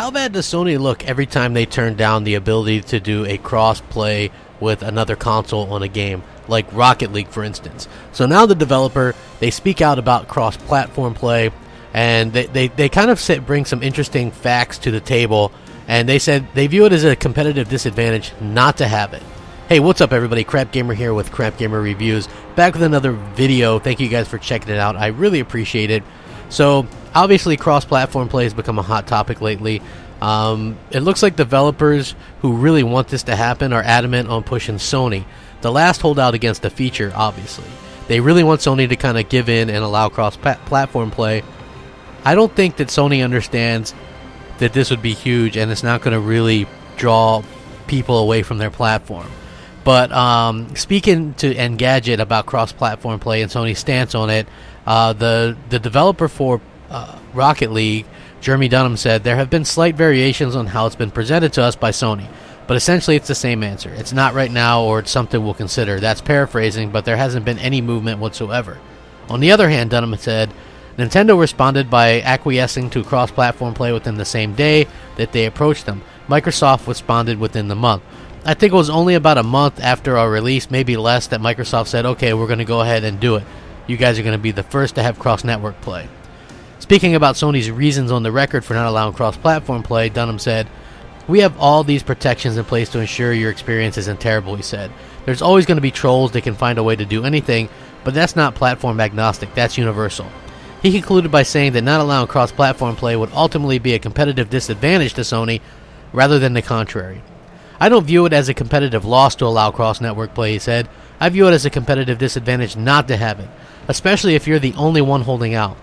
how bad does Sony look every time they turn down the ability to do a cross-play with another console on a game, like Rocket League, for instance? So now the developer, they speak out about cross-platform play, and they kind of bring some interesting facts to the table, and they said they view it as a competitive disadvantage not to have it. Hey, what's up, everybody? Crapgamer here with Crapgamer Reviews, back with another video. Thank you guys for checking it out. I really appreciate it. So, obviously, cross-platform play has become a hot topic lately. It looks like developers who really want this to happen are adamant on pushing Sony, the last holdout against the feature, obviously. They really want Sony to kind of give in and allow cross-platform play. I don't think that Sony understands that this would be huge, and it's not going to really draw people away from their platform. But speaking to Engadget about cross-platform play and Sony's stance on it, the developer for Rocket League, Jeremy Dunham, said there have been slight variations on how it's been presented to us by Sony, but essentially it's the same answer. It's not right now, or it's something we'll consider. That's paraphrasing, but there hasn't been any movement whatsoever. On the other hand, Dunham said, Nintendo responded by acquiescing to cross-platform play within the same day that they approached them. Microsoft responded within the month. I think it was only about a month after our release, maybe less, that Microsoft said, okay, we're going to go ahead and do it. You guys are going to be the first to have cross-network play. Speaking about Sony's reasons on the record for not allowing cross-platform play, Dunham said, we have all these protections in place to ensure your experience isn't terrible, he said. There's always going to be trolls that can find a way to do anything, but that's not platform agnostic, that's universal. He concluded by saying that not allowing cross-platform play would ultimately be a competitive disadvantage to Sony, rather than the contrary. I don't view it as a competitive loss to allow cross-network play, he said. I view it as a competitive disadvantage not to have it, especially if you're the only one holding out.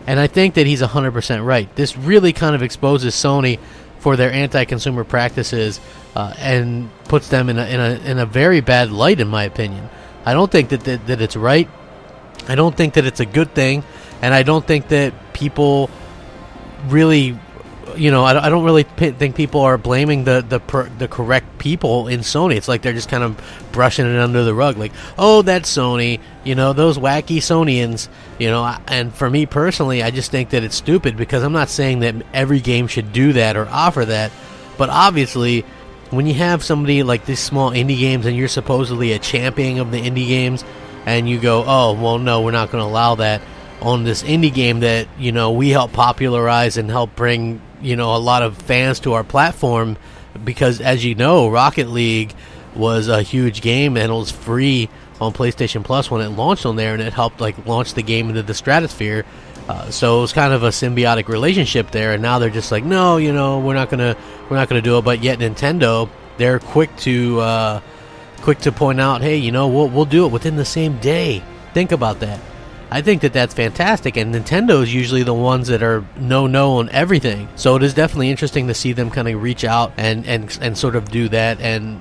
And I think that he's 100% right. This really kind of exposes Sony for their anti-consumer practices and puts them in a very bad light, in my opinion. I don't think that it's right. I don't think that it's a good thing, and I don't think that people really... I don't really think people are blaming the correct people in Sony. It's like they're just kind of brushing it under the rug. Like, oh, that's Sony, those wacky Sonians, and for me personally, I just think that it's stupid, because I'm not saying that every game should do that or offer that, but obviously, when you have somebody like these small indie games and you're supposedly a champion of the indie games, and you go, oh, well, no, we're not going to allow that on this indie game that, we help popularize and help bring, a lot of fans to our platform, because, as you know, Rocket League was a huge game, and it was free on PlayStation Plus when it launched on there, and it helped launch the game into the stratosphere. So it was kind of a symbiotic relationship there, and now they're just like, no, we're not gonna do it. But yet Nintendo, they're quick to point out, hey, we'll do it within the same day. Think about that. I think that that's fantastic, and Nintendo is usually the ones that are no on everything. So it is definitely interesting to see them kind of reach out and sort of do that. And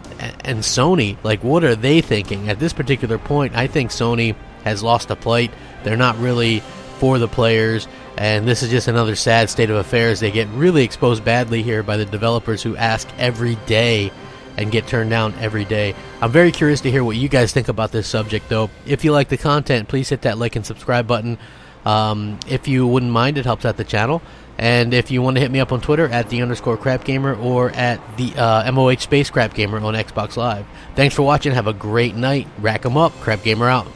Sony, what are they thinking at this particular point? I think Sony has lost the plate. They're not really for the players, and this is just another sad state of affairs. They get really exposed badly here by the developers who ask every day and get turned down every day. I'm very curious to hear what you guys think about this subject, though. If you like the content, please hit that like and subscribe button. If you wouldn't mind, it helps out the channel. And if you want to hit me up on Twitter at @the_Crapgamer or at the MOH Crapgamer on Xbox Live. Thanks for watching. Have a great night. Rack 'em up. Crapgamer out.